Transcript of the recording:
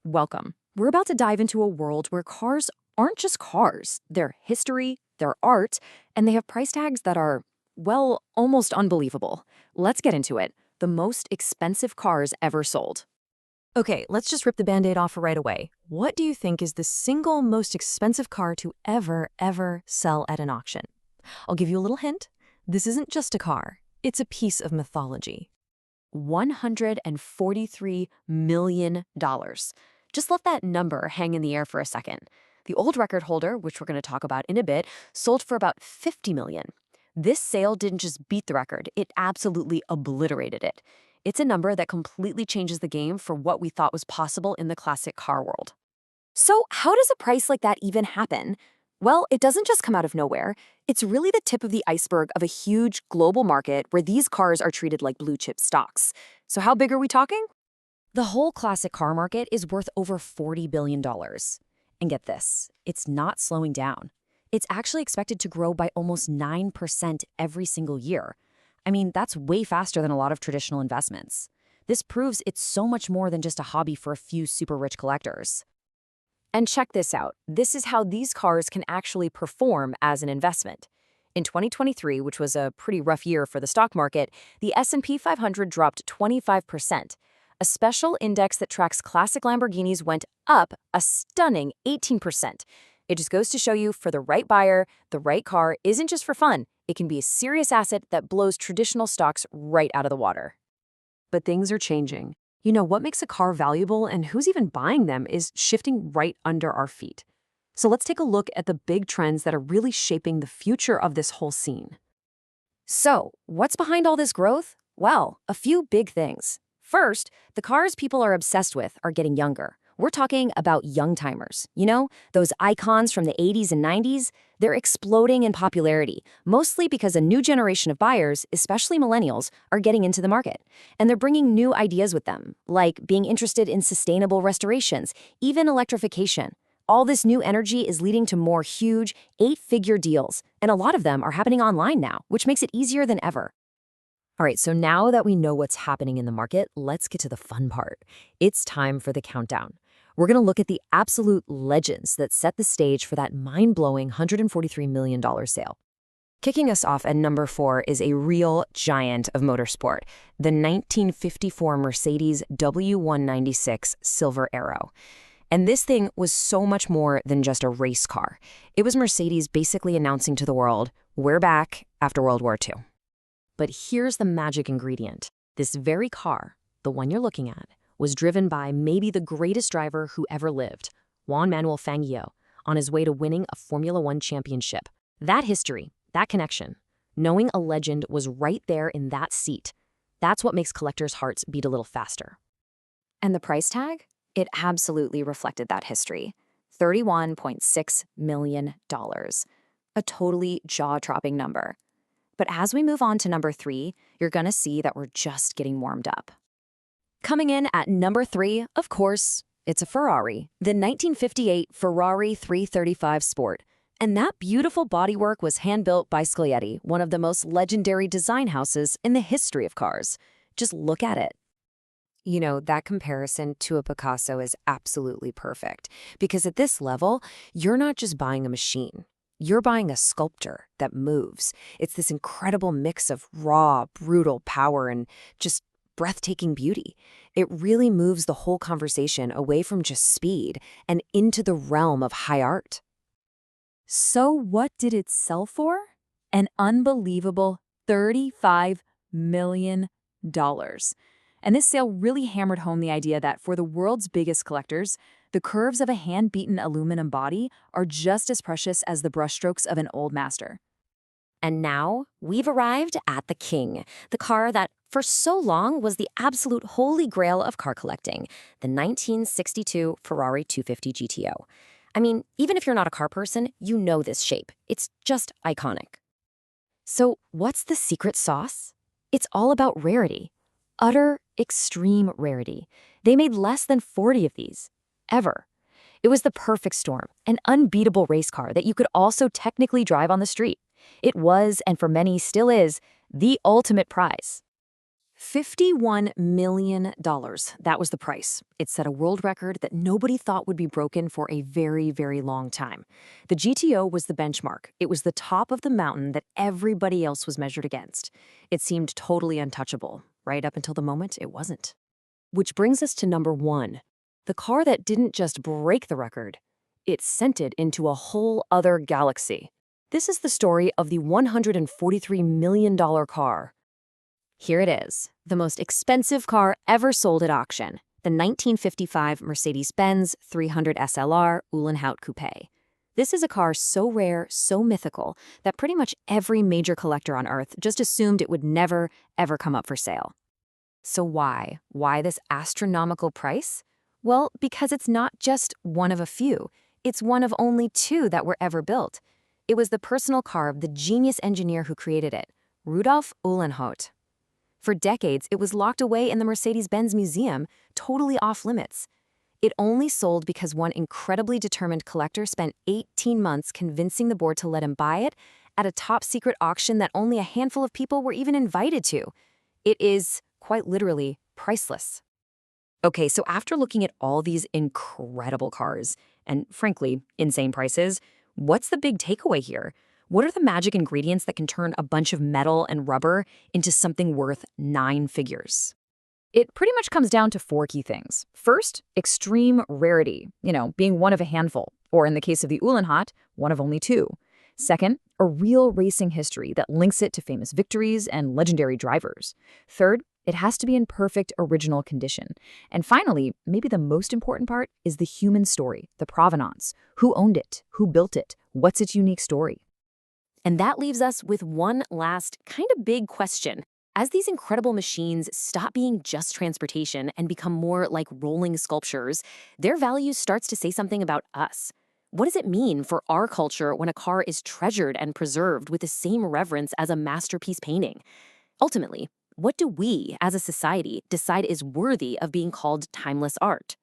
Welcome. We're about to dive into a world where cars aren't just cars. They're history, they're art, and they have price tags that are, well, almost unbelievable. Let's get into it. The most expensive cars ever sold. Okay, let's just rip the Band-Aid off right away. What do you think is the single most expensive car to ever sell at an auction? I'll give you a little hint. This isn't just a car. It's a piece of mythology. $143 million. Just let that number hang in the air for a second. The old record holder, which we're going to talk about in a bit, sold for about $50 million. This sale didn't just beat the record, it absolutely obliterated it. It's a number that completely changes the game for what we thought was possible in the classic car world. So how does a price like that even happen? Well, it doesn't just come out of nowhere. It's really the tip of the iceberg of a huge global market where these cars are treated like blue-chip stocks. So how big are we talking? The whole classic car market is worth over $40 billion. And get this, it's not slowing down. It's actually expected to grow by almost 9% every single year. I mean, that's way faster than a lot of traditional investments. This proves it's so much more than just a hobby for a few super rich collectors. And check this out. This is how these cars can actually perform as an investment. In 2023, which was a pretty rough year for the stock market, the S&P 500 dropped 25%. A special index that tracks classic Lamborghinis went up a stunning 18%. It just goes to show you, for the right buyer, the right car isn't just for fun. It can be a serious asset that blows traditional stocks right out of the water. But things are changing. You know, what makes a car valuable and who's even buying them is shifting right under our feet. So let's take a look at the big trends that are really shaping the future of this whole scene. So, what's behind all this growth? Well, a few big things. First, the cars people are obsessed with are getting younger. We're talking about young-timers. You know, those icons from the 80s and 90s? They're exploding in popularity, mostly because a new generation of buyers, especially millennials, are getting into the market. And they're bringing new ideas with them, like being interested in sustainable restorations, even electrification. All this new energy is leading to more huge, 8-figure deals, and a lot of them are happening online now, which makes it easier than ever. All right, so now that we know what's happening in the market, let's get to the fun part. It's time for the countdown. We're going to look at the absolute legends that set the stage for that mind-blowing $143 million sale. Kicking us off at number 4 is a real giant of motorsport, the 1954 Mercedes W196 Silver Arrow. And this thing was so much more than just a race car. It was Mercedes basically announcing to the world, we're back after World War II. But here's the magic ingredient. This very car, the one you're looking at, was driven by maybe the greatest driver who ever lived, Juan Manuel Fangio, on his way to winning a Formula One championship. That history, that connection, knowing a legend was right there in that seat, that's what makes collectors' hearts beat a little faster. And the price tag? It absolutely reflected that history. $31.6 million. A totally jaw-dropping number. But as we move on to number 3, you're going to see that we're just getting warmed up. Coming in at number 3, of course, it's a Ferrari, the 1958 Ferrari 335 Sport. And that beautiful bodywork was hand-built by Scaglietti, one of the most legendary design houses in the history of cars. Just look at it. You know, that comparison to a Picasso is absolutely perfect, because at this level, you're not just buying a machine. You're buying a sculptor that moves. It's this incredible mix of raw, brutal power and just breathtaking beauty. It really moves the whole conversation away from just speed and into the realm of high art. So what did it sell for? An unbelievable $35 million. And this sale really hammered home the idea that for the world's biggest collectors, the curves of a hand-beaten aluminum body are just as precious as the brushstrokes of an old master. And now, we've arrived at the king, the car that for so long was the absolute holy grail of car collecting, the 1962 Ferrari 250 GTO. I mean, even if you're not a car person, you know this shape. It's just iconic. So what's the secret sauce? It's all about rarity. Utter, extreme rarity. They made less than 40 of these, ever. It was the perfect storm, an unbeatable race car that you could also technically drive on the street. It was, and for many still is, the ultimate prize. $51 million. That was the price. It set a world record that nobody thought would be broken for a very, very long time. The GTO was the benchmark. It was the top of the mountain that everybody else was measured against. It seemed totally untouchable, right up until the moment it wasn't. Which brings us to number one, the car that didn't just break the record, it sent it into a whole other galaxy. This is the story of the $143 million car. Here it is, the most expensive car ever sold at auction, the 1955 Mercedes-Benz 300 SLR Uhlenhaut Coupe. This is a car so rare, so mythical, that pretty much every major collector on Earth just assumed it would never, ever come up for sale. So why? Why this astronomical price? Well, because it's not just one of a few. It's one of only two that were ever built. It was the personal car of the genius engineer who created it, Rudolf Uhlenhaut. For decades, it was locked away in the Mercedes-Benz Museum, totally off limits. It only sold because one incredibly determined collector spent 18 months convincing the board to let him buy it at a top-secret auction that only a handful of people were even invited to. It is, quite literally, priceless. Okay, so after looking at all these incredible cars, and frankly, insane prices, what's the big takeaway here? What are the magic ingredients that can turn a bunch of metal and rubber into something worth 9 figures? It pretty much comes down to 4 key things. First, extreme rarity, being one of a handful, or in the case of the Uhlenhaut, one of only 2. Second, a real racing history that links it to famous victories and legendary drivers. Third, it has to be in perfect original condition. And finally, maybe the most important part is the human story, the provenance. Who owned it? Who built it? What's its unique story? And that leaves us with one last kind of big question. As these incredible machines stop being just transportation and become more like rolling sculptures, their value starts to say something about us. What does it mean for our culture when a car is treasured and preserved with the same reverence as a masterpiece painting? Ultimately, what do we, as a society, decide is worthy of being called timeless art?